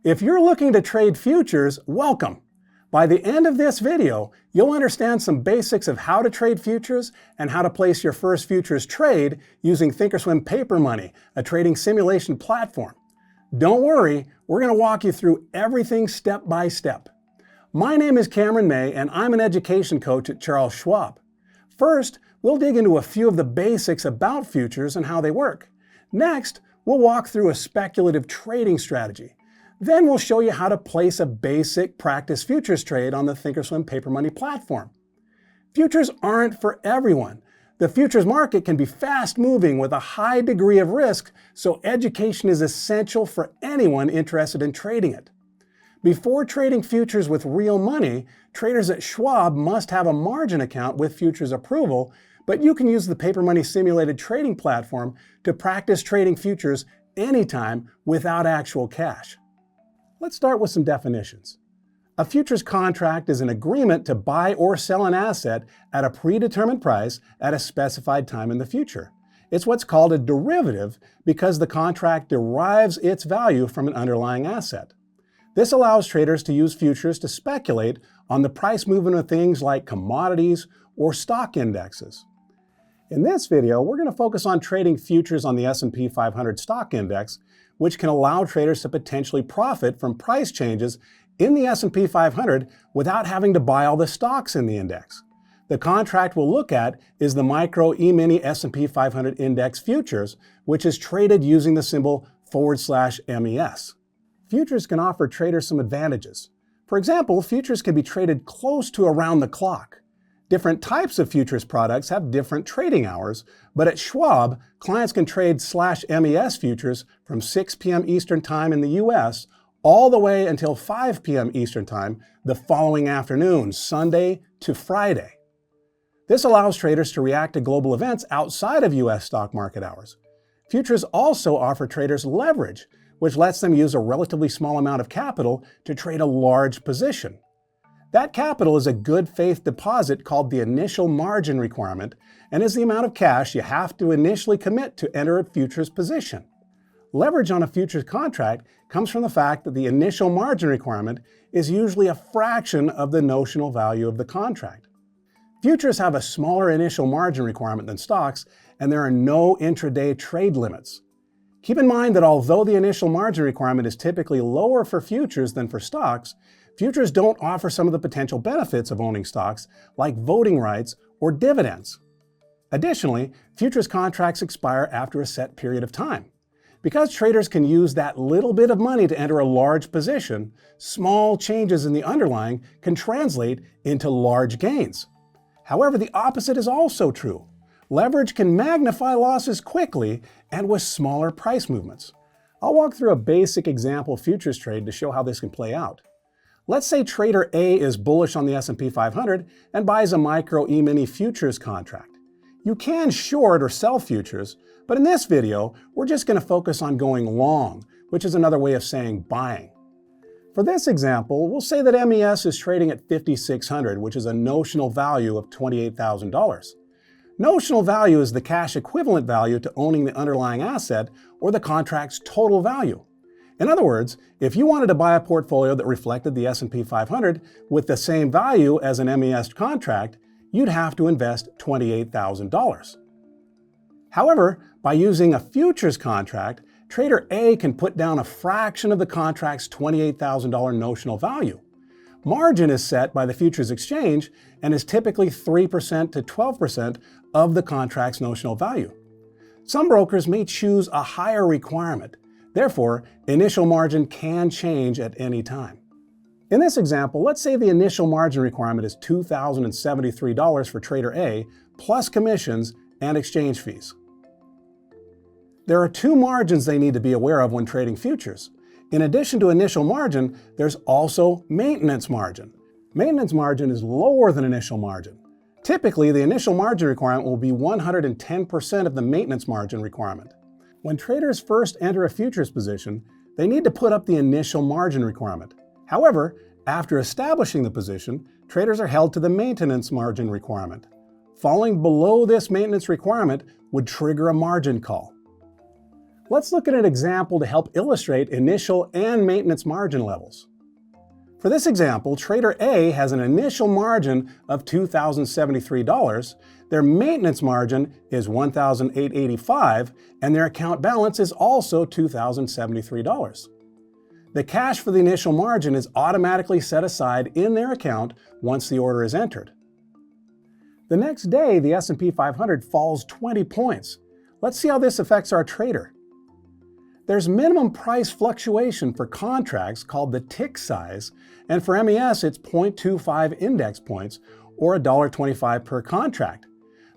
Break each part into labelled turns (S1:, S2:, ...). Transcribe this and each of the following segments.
S1: If you're looking to trade futures, welcome. By the end of this video, you'll understand some basics of how to trade futures and how to place your first futures trade using thinkorswim papermoney, a trading simulation platform. Don't worry, we're going to walk you through everything step by step. My name is Cameron May, and I'm an education coach at Charles Schwab. First, we'll dig into a few of the basics about futures and how they work. Next, we'll walk through a speculative trading strategy. Then we'll show you how to place a basic practice futures trade on the thinkorswim papermoney platform. Futures aren't for everyone. The futures market can be fast-moving with a high degree of risk, so education is essential for anyone interested in trading it. Before trading futures with real money, traders at Schwab must have a margin account with futures approval, but you can use the papermoney simulated trading platform to practice trading futures anytime without actual cash. Let's start with some definitions. A futures contract is an agreement to buy or sell an asset at a predetermined price at a specified time in the future. It's what's called a derivative because the contract derives its value from an underlying asset. This allows traders to use futures to speculate on the price movement of things like commodities or stock indexes. In this video, we're going to focus on trading futures on the S&P 500 stock index, which can allow traders to potentially profit from price changes in the S&P 500 without having to buy all the stocks in the index. The contract we'll look at is the Micro E-mini S&P 500 Index Futures, which is traded using the symbol /MES. Futures can offer traders some advantages. For example, futures can be traded close to around the clock. Different types of futures products have different trading hours, but at Schwab, clients can trade /MES futures from 6 p.m. Eastern Time in the US all the way until 5 p.m. Eastern Time the following afternoon, Sunday to Friday. This allows traders to react to global events outside of US stock market hours. Futures also offer traders leverage, which lets them use a relatively small amount of capital to trade a large position. That capital is a good faith deposit called the initial margin requirement and is the amount of cash you have to initially commit to enter a futures position. Leverage on a futures contract comes from the fact that the initial margin requirement is usually a fraction of the notional value of the contract. Futures have a smaller initial margin requirement than stocks, and there are no intraday trade limits. Keep in mind that although the initial margin requirement is typically lower for futures than for stocks, futures don't offer some of the potential benefits of owning stocks, like voting rights or dividends. Additionally, futures contracts expire after a set period of time. Because traders can use that little bit of money to enter a large position, small changes in the underlying can translate into large gains. However, the opposite is also true. Leverage can magnify losses quickly and with smaller price movements. I'll walk through a basic example futures trade to show how this can play out. Let's say trader A is bullish on the S&P 500 and buys a Micro E-mini futures contract. You can short or sell futures, but in this video, we're just going to focus on going long, which is another way of saying buying. For this example, we'll say that MES is trading at 5,600, which is a notional value of $28,000. Notional value is the cash equivalent value to owning the underlying asset or the contract's total value. In other words, if you wanted to buy a portfolio that reflected the S&P 500 with the same value as an MES contract, you'd have to invest $28,000. However, by using a futures contract, trader A can put down a fraction of the contract's $28,000 notional value. Margin is set by the futures exchange and is typically 3% to 12% of the contract's notional value. Some brokers may choose a higher requirement. Therefore, initial margin can change at any time. In this example, let's say the initial margin requirement is $2,073 for trader A, plus commissions and exchange fees. There are two margins they need to be aware of when trading futures. In addition to initial margin, there's also maintenance margin. Maintenance margin is lower than initial margin. Typically, the initial margin requirement will be 110% of the maintenance margin requirement. When traders first enter a futures position, they need to put up the initial margin requirement. However, after establishing the position, traders are held to the maintenance margin requirement. Falling below this maintenance requirement would trigger a margin call. Let's look at an example to help illustrate initial and maintenance margin levels. For this example, Trader A has an initial margin of $2,073, their maintenance margin is $1,885, and their account balance is also $2,073. The cash for the initial margin is automatically set aside in their account once the order is entered. The next day, the S&P 500 falls 20 points. Let's see how this affects our trader. There's minimum price fluctuation for contracts called the tick size, and for MES it's 0.25 index points, or $1.25 per contract.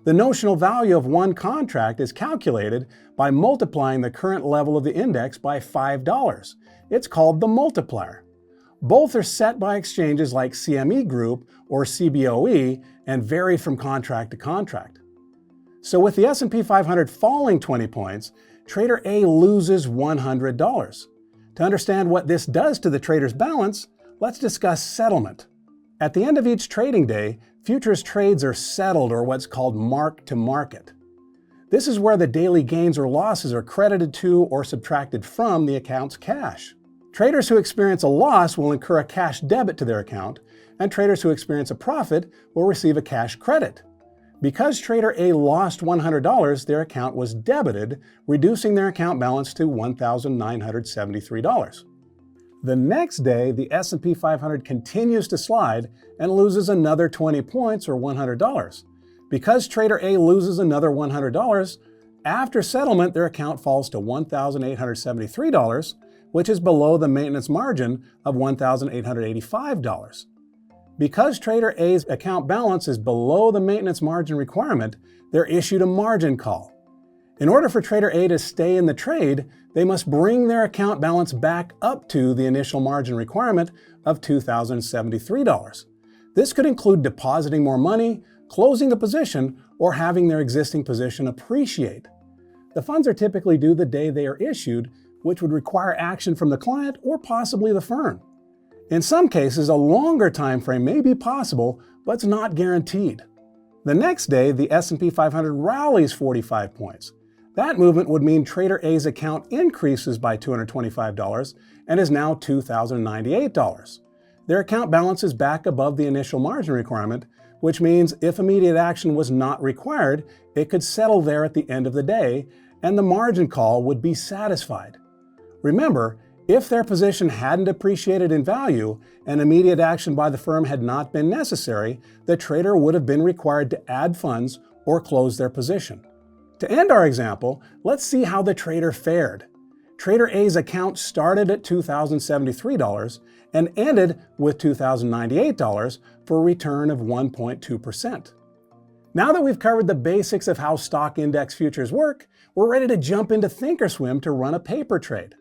S1: The notional value of one contract is calculated by multiplying the current level of the index by $5. It's called the multiplier. Both are set by exchanges like CME Group or CBOE and vary from contract to contract. So with the S&P 500 falling 20 points, Trader A loses $100. To understand what this does to the trader's balance, let's discuss settlement. At the end of each trading day, futures trades are settled, or what's called mark to market. This is where the daily gains or losses are credited to or subtracted from the account's cash. Traders who experience a loss will incur a cash debit to their account, and traders who experience a profit will receive a cash credit. Because Trader A lost $100, their account was debited, reducing their account balance to $1,973. The next day, the S&P 500 continues to slide and loses another 20 points, or $100. Because Trader A loses another $100, after settlement, their account falls to $1,873, which is below the maintenance margin of $1,885. Because Trader A's account balance is below the maintenance margin requirement, they're issued a margin call. In order for Trader A to stay in the trade, they must bring their account balance back up to the initial margin requirement of $2,073. This could include depositing more money, closing a position, or having their existing position appreciate. The funds are typically due the day they are issued, which would require action from the client or possibly the firm. In some cases, a longer time frame may be possible, but it's not guaranteed. The next day, the S&P 500 rallies 45 points. That movement would mean Trader A's account increases by $225 and is now $2,098. Their account balance is back above the initial margin requirement, which means if immediate action was not required, it could settle there at the end of the day, and the margin call would be satisfied. Remember, if their position hadn't appreciated in value and immediate action by the firm had not been necessary, the trader would have been required to add funds or close their position. To end our example, let's see how the trader fared. Trader A's account started at $2,073 and ended with $2,098 for a return of 1.2%. Now that we've covered the basics of how stock index futures work, we're ready to jump into thinkorswim to run a paper trade.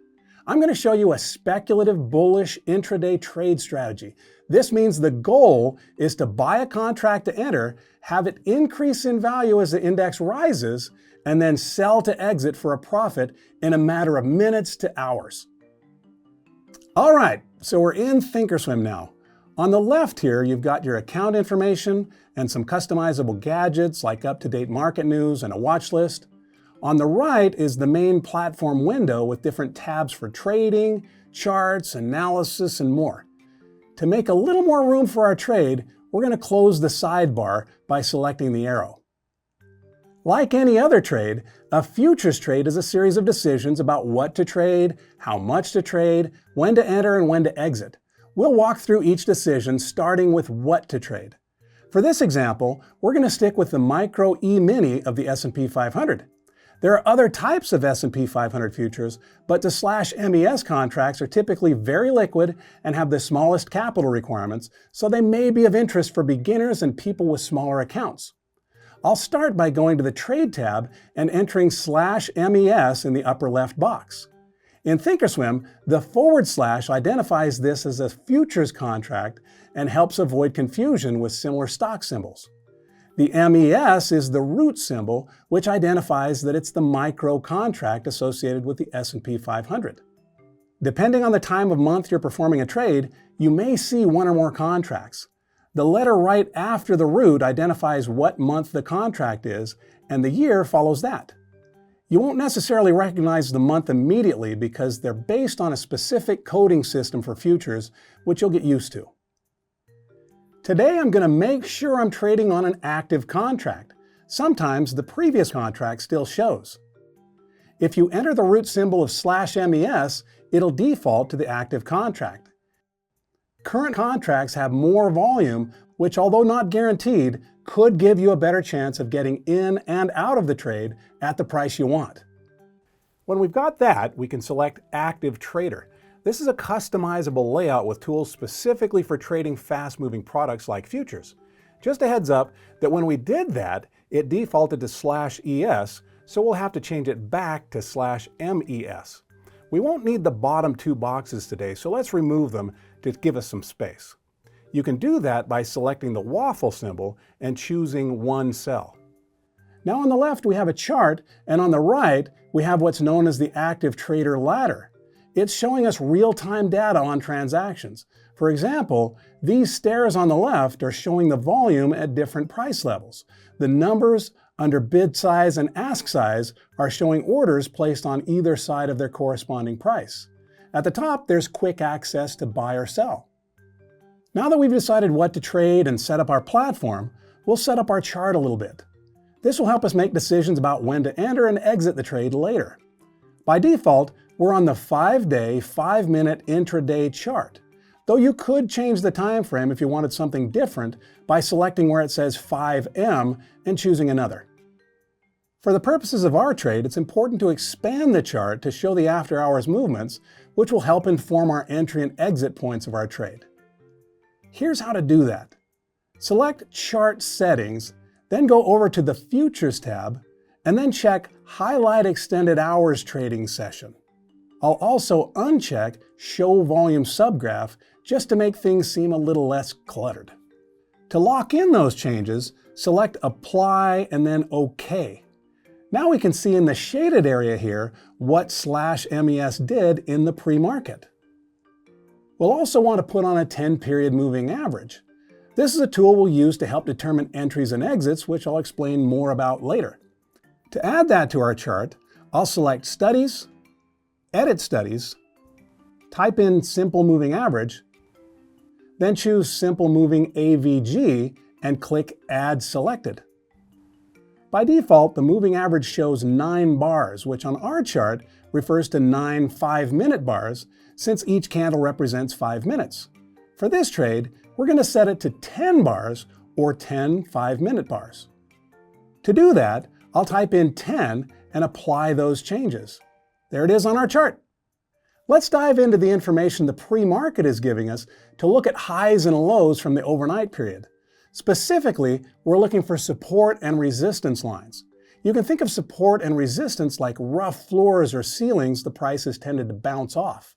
S1: I'm going to show you a speculative bullish intraday trade strategy. This means the goal is to buy a contract to enter, have it increase in value as the index rises, and then sell to exit for a profit in a matter of minutes to hours. All right, so we're in thinkorswim now. On the left here, you've got your account information and some customizable gadgets like up-to-date market news and a watch list. On the right is the main platform window with different tabs for trading, charts, analysis, and more. To make a little more room for our trade, we're going to close the sidebar by selecting the arrow. Like any other trade, a futures trade is a series of decisions about what to trade, how much to trade, when to enter, and when to exit. We'll walk through each decision starting with what to trade. For this example, we're going to stick with the Micro E-mini of the S&P 500. There are other types of S&P 500 futures, but the /MES contracts are typically very liquid and have the smallest capital requirements, so they may be of interest for beginners and people with smaller accounts. I'll start by going to the Trade tab and entering /MES in the upper left box. In thinkorswim, the / identifies this as a futures contract and helps avoid confusion with similar stock symbols. The MES is the root symbol, which identifies that it's the micro contract associated with the S&P 500. Depending on the time of month you're performing a trade, you may see one or more contracts. The letter right after the root identifies what month the contract is, and the year follows that. You won't necessarily recognize the month immediately because they're based on a specific coding system for futures, which you'll get used to. Today I'm going to make sure I'm trading on an active contract. Sometimes the previous contract still shows. If you enter the root symbol of /MES, it'll default to the active contract. Current contracts have more volume, which, although not guaranteed, could give you a better chance of getting in and out of the trade at the price you want. When we've got that, we can select Active Trader. This is a customizable layout with tools specifically for trading fast-moving products like futures. Just a heads up that when we did that, it defaulted to /ES, so we'll have to change it back to /MES. We won't need the bottom two boxes today, so let's remove them to give us some space. You can do that by selecting the waffle symbol and choosing one cell. Now on the left we have a chart, and on the right we have what's known as the Active Trader Ladder. It's showing us real-time data on transactions. For example, these stairs on the left are showing the volume at different price levels. The numbers under bid size and ask size are showing orders placed on either side of their corresponding price. At the top, there's quick access to buy or sell. Now that we've decided what to trade and set up our platform, we'll set up our chart a little bit. This will help us make decisions about when to enter and exit the trade later. By default, we're on the 5-day, 5-minute intraday chart, though you could change the time frame if you wanted something different by selecting where it says 5M and choosing another. For the purposes of our trade, it's important to expand the chart to show the after-hours movements, which will help inform our entry and exit points of our trade. Here's how to do that. Select Chart Settings, then go over to the Futures tab, and then check Highlight Extended Hours Trading Session. I'll also uncheck Show Volume Subgraph just to make things seem a little less cluttered. To lock in those changes, select Apply and then OK. Now we can see in the shaded area here what /MES did in the pre-market. We'll also want to put on a 10-period moving average. This is a tool we'll use to help determine entries and exits, which I'll explain more about later. To add that to our chart, I'll select Studies, Edit Studies, type in Simple Moving Average, then choose Simple Moving AVG and click Add Selected. By default, the moving average shows 9 bars, which on our chart refers to 9 5-minute bars, since each candle represents 5 minutes. For this trade, we're going to set it to 10 bars or 10 5-minute bars. To do that, I'll type in 10 and apply those changes. There it is on our chart. Let's dive into the information the pre-market is giving us to look at highs and lows from the overnight period. Specifically, we're looking for support and resistance lines. You can think of support and resistance like rough floors or ceilings the prices tended to bounce off.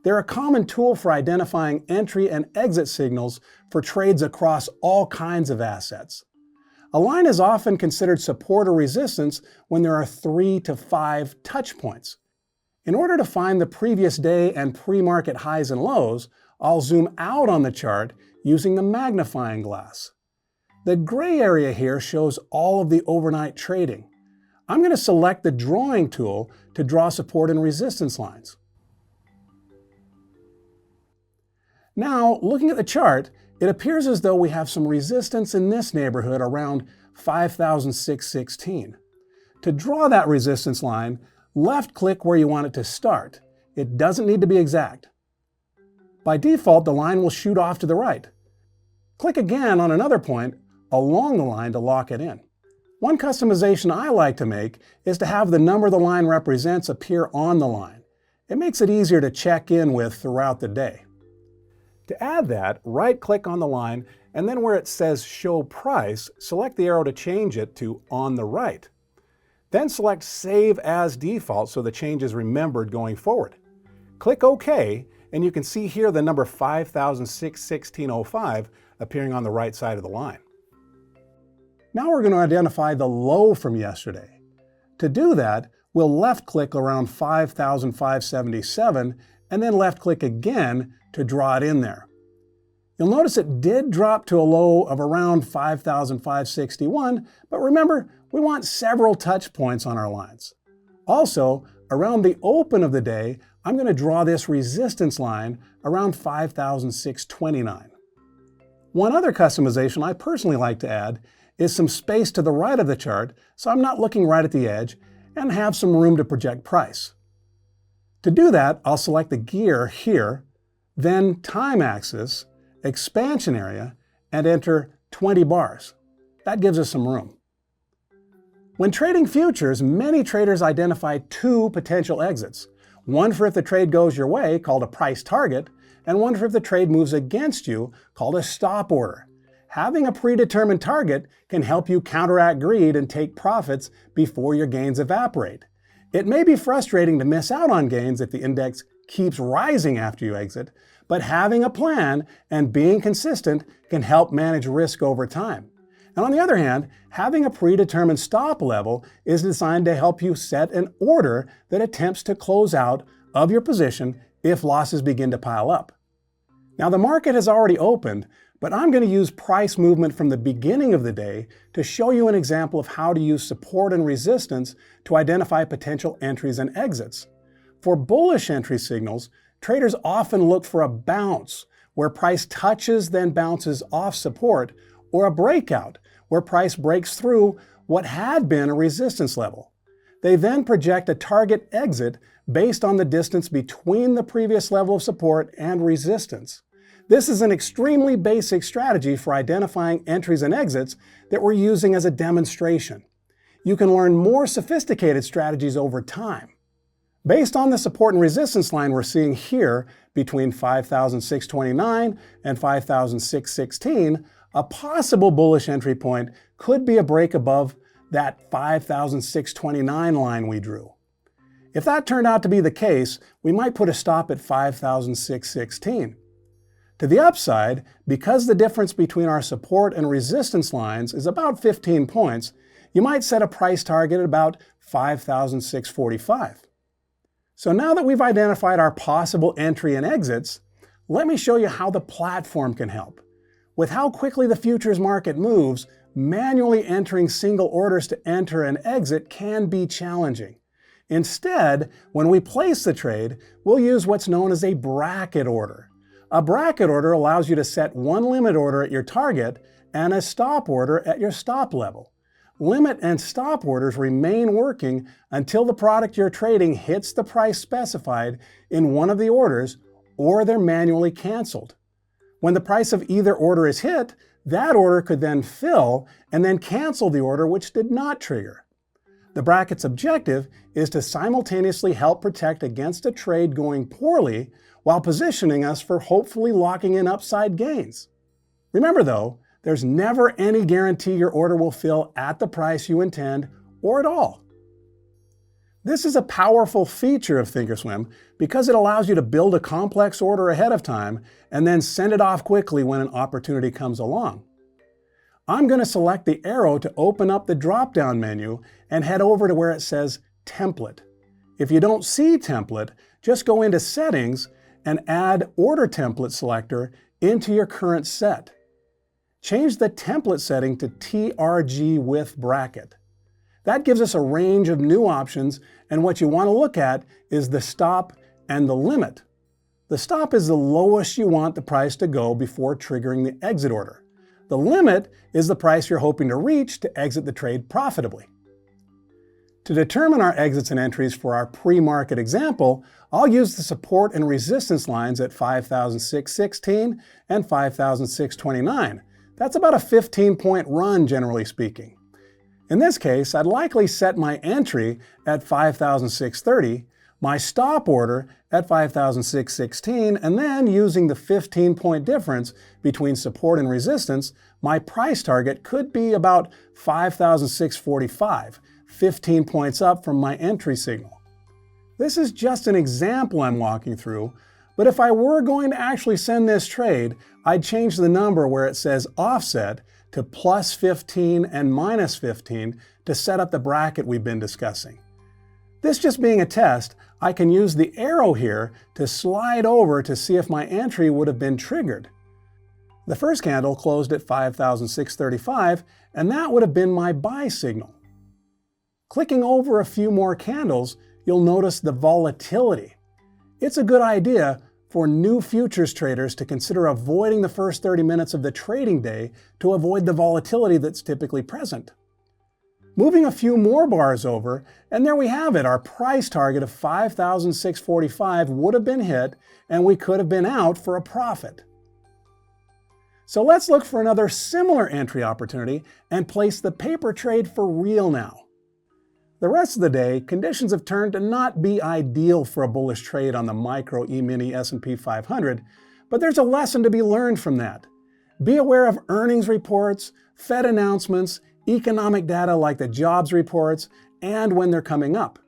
S1: They're a common tool for identifying entry and exit signals for trades across all kinds of assets. A line is often considered support or resistance when there are 3 to 5 touch points. In order to find the previous day and pre-market highs and lows, I'll zoom out on the chart using the magnifying glass. The gray area here shows all of the overnight trading. I'm going to select the drawing tool to draw support and resistance lines. Now, looking at the chart, it appears as though we have some resistance in this neighborhood around 5,616. To draw that resistance line, left-click where you want it to start. It doesn't need to be exact. By default, the line will shoot off to the right. Click again on another point along the line to lock it in. One customization I like to make is to have the number the line represents appear on the line. It makes it easier to check in with throughout the day. To add that, right-click on the line, and then where it says Show Price, select the arrow to change it to On the Right. Then select Save as Default so the change is remembered going forward. Click OK, and you can see here the number 5,616.05 appearing on the right side of the line. Now we're going to identify the low from yesterday. To do that, we'll left-click around 5,577 and then left-click again to draw it in there. You'll notice it did drop to a low of around 5,561, but remember, we want several touch points on our lines. Also, around the open of the day, I'm going to draw this resistance line around 5,629. One other customization I personally like to add is some space to the right of the chart so I'm not looking right at the edge and have some room to project price. To do that, I'll select the gear here, then time axis, expansion area, and enter 20 bars. That gives us some room. When trading futures, many traders identify two potential exits. One for if the trade goes your way, called a price target, and one for if the trade moves against you, called a stop order. Having a predetermined target can help you counteract greed and take profits before your gains evaporate. It may be frustrating to miss out on gains if the index keeps rising after you exit, but having a plan and being consistent can help manage risk over time. And on the other hand, having a predetermined stop level is designed to help you set an order that attempts to close out of your position if losses begin to pile up. Now the market has already opened, but I'm going to use price movement from the beginning of the day to show you an example of how to use support and resistance to identify potential entries and exits. For bullish entry signals, traders often look for a bounce, where price touches then bounces off support, or a breakout, where price breaks through what had been a resistance level. They then project a target exit based on the distance between the previous level of support and resistance. This is an extremely basic strategy for identifying entries and exits that we're using as a demonstration. You can learn more sophisticated strategies over time. Based on the support and resistance line we're seeing here between 5,629 and 5,616, a possible bullish entry point could be a break above that 5,629 line we drew. If that turned out to be the case, we might put a stop at 5,616. To the upside, because the difference between our support and resistance lines is about 15 points, you might set a price target at about 5,645. So now that we've identified our possible entry and exits, let me show you how the platform can help. With how quickly the futures market moves, manually entering single orders to enter and exit can be challenging. Instead, when we place the trade, we'll use what's known as a bracket order. A bracket order allows you to set one limit order at your target and a stop order at your stop level. Limit and stop orders remain working until the product you're trading hits the price specified in one of the orders, or they're manually canceled. When the price of either order is hit, that order could then fill and then cancel the order which did not trigger. The bracket's objective is to simultaneously help protect against a trade going poorly while positioning us for hopefully locking in upside gains. Remember though, there's never any guarantee your order will fill at the price you intend or at all. This is a powerful feature of thinkorswim because it allows you to build a complex order ahead of time and then send it off quickly when an opportunity comes along. I'm going to select the arrow to open up the drop-down menu and head over to where it says Template. If you don't see Template, just go into Settings and add Order Template Selector into your current set. Change the template setting to TRG with bracket. That gives us a range of new options, and what you want to look at is the stop and the limit. The stop is the lowest you want the price to go before triggering the exit order. The limit is the price you're hoping to reach to exit the trade profitably. To determine our exits and entries for our pre-market example, I'll use the support and resistance lines at 5,616 and 5,629. That's about a 15-point run, generally speaking. In this case, I'd likely set my entry at 5,630, my stop order at 5,616, and then using the 15-point difference between support and resistance, my price target could be about 5,645, 15 points up from my entry signal. This is just an example I'm walking through, but if I were going to actually send this trade, I'd change the number where it says offset to plus 15 and minus 15 to set up the bracket we've been discussing. This just being a test, I can use the arrow here to slide over to see if my entry would have been triggered. The first candle closed at 5,635, and that would have been my buy signal. Clicking over a few more candles, you'll notice the volatility. It's a good idea for new futures traders to consider avoiding the first 30 minutes of the trading day to avoid the volatility that's typically present. Moving a few more bars over, and there we have it. Our price target of 5,645 would have been hit, and we could have been out for a profit. So let's look for another similar entry opportunity and place the paper trade for real now. The rest of the day, conditions have turned to not be ideal for a bullish trade on the micro E-mini S&P 500, but there's a lesson to be learned from that. Be aware of earnings reports, Fed announcements, economic data like the jobs reports, and when they're coming up.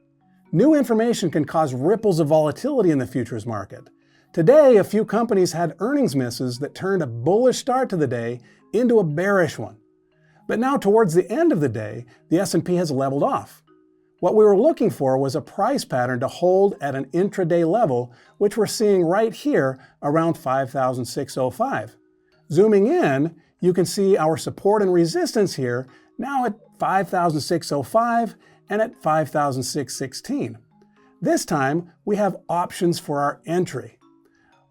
S1: New information can cause ripples of volatility in the futures market. Today, a few companies had earnings misses that turned a bullish start to the day into a bearish one. But now towards the end of the day, the S&P has leveled off. What we were looking for was a price pattern to hold at an intraday level, which we're seeing right here around 5,605. Zooming in, you can see our support and resistance here now at 5,605 and at 5,616. This time, we have options for our entry.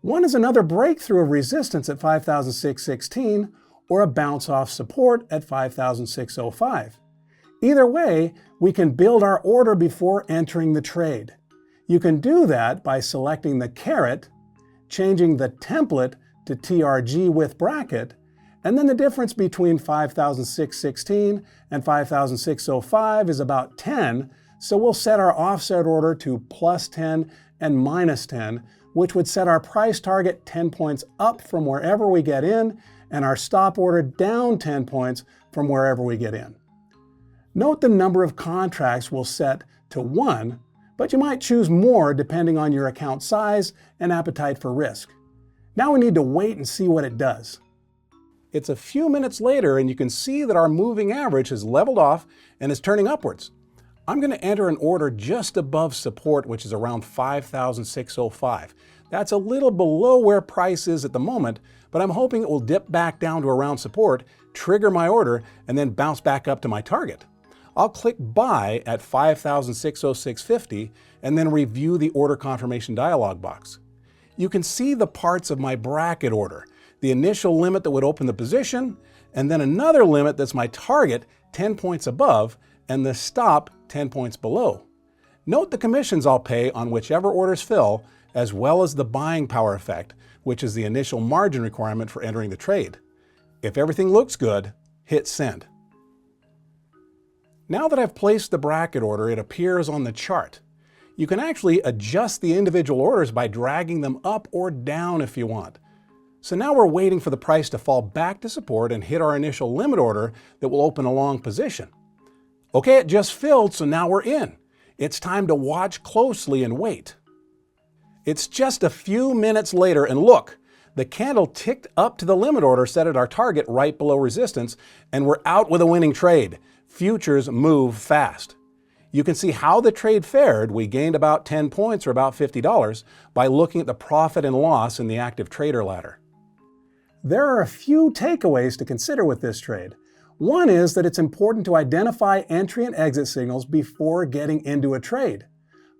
S1: One is another breakthrough of resistance at 5,616 or a bounce off support at 5,605. Either way, we can build our order before entering the trade. You can do that by selecting the caret, changing the template to TRG with bracket, and then the difference between 5,616 and 5,605 is about 10, so we'll set our offset order to plus 10 and minus 10, which would set our price target 10 points up from wherever we get in, and our stop order down 10 points from wherever we get in. Note the number of contracts we'll set to 1, but you might choose more depending on your account size and appetite for risk. Now we need to wait and see what it does. It's a few minutes later and you can see that our moving average has leveled off and is turning upwards. I'm going to enter an order just above support, which is around 5,605. That's a little below where price is at the moment, but I'm hoping it will dip back down to around support, trigger my order, and then bounce back up to my target. I'll click buy at 5,606.50 and then review the order confirmation dialog box. You can see the parts of my bracket order, the initial limit that would open the position, and then another limit that's my target 10 points above, and the stop 10 points below. Note the commissions I'll pay on whichever orders fill, as well as the buying power effect, which is the initial margin requirement for entering the trade. If everything looks good, hit send. Now that I've placed the bracket order, it appears on the chart. You can actually adjust the individual orders by dragging them up or down if you want. So now we're waiting for the price to fall back to support and hit our initial limit order that will open a long position. Okay, it just filled, so now we're in. It's time to watch closely and wait. It's just a few minutes later, and look, the candle ticked up to the limit order set at our target right below resistance, and we're out with a winning trade. Futures move fast. You can see how the trade fared. We gained about 10 points or about $50 by looking at the profit and loss in the active trader ladder. There are a few takeaways to consider with this trade. One is that it's important to identify entry and exit signals before getting into a trade.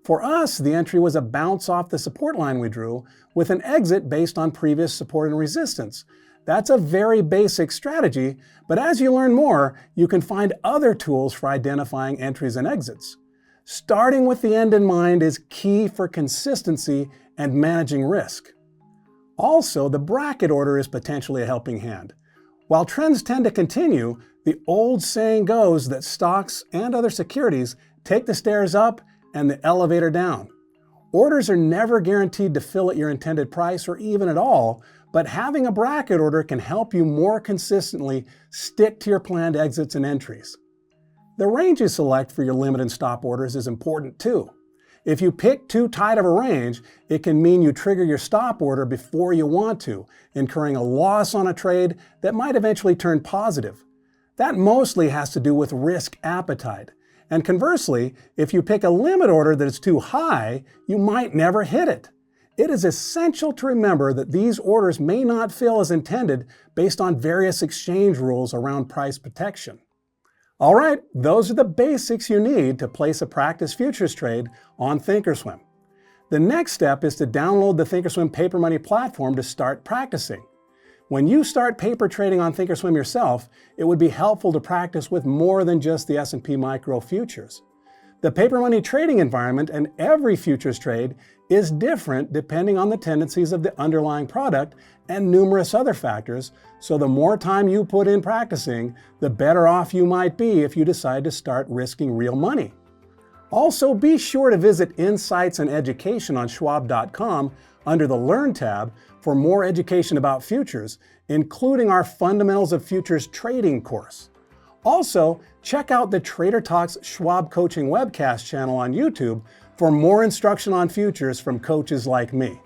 S1: For us, the entry was a bounce off the support line we drew, with an exit based on previous support and resistance. That's a very basic strategy, but as you learn more, you can find other tools for identifying entries and exits. Starting with the end in mind is key for consistency and managing risk. Also, the bracket order is potentially a helping hand. While trends tend to continue, the old saying goes that stocks and other securities take the stairs up and the elevator down. Orders are never guaranteed to fill at your intended price or even at all, but having a bracket order can help you more consistently stick to your planned exits and entries. The range you select for your limit and stop orders is important too. If you pick too tight of a range, it can mean you trigger your stop order before you want to, incurring a loss on a trade that might eventually turn positive. That mostly has to do with risk appetite. And conversely, if you pick a limit order that is too high, you might never hit it. It is essential to remember that these orders may not fill as intended based on various exchange rules around price protection. All right, those are the basics you need to place a practice futures trade on thinkorswim. The next step is to download the thinkorswim papermoney platform to start practicing. When you start paper trading on thinkorswim yourself, it would be helpful to practice with more than just the S&P Micro futures. The papermoney trading environment and every futures trade is different depending on the tendencies of the underlying product and numerous other factors, so the more time you put in practicing, the better off you might be if you decide to start risking real money. Also, be sure to visit Insights and Education on Schwab.com under the Learn tab for more education about futures, including our Fundamentals of Futures Trading course. Also, check out the Trader Talks Schwab Coaching webcast channel on YouTube for more instruction on futures from coaches like me.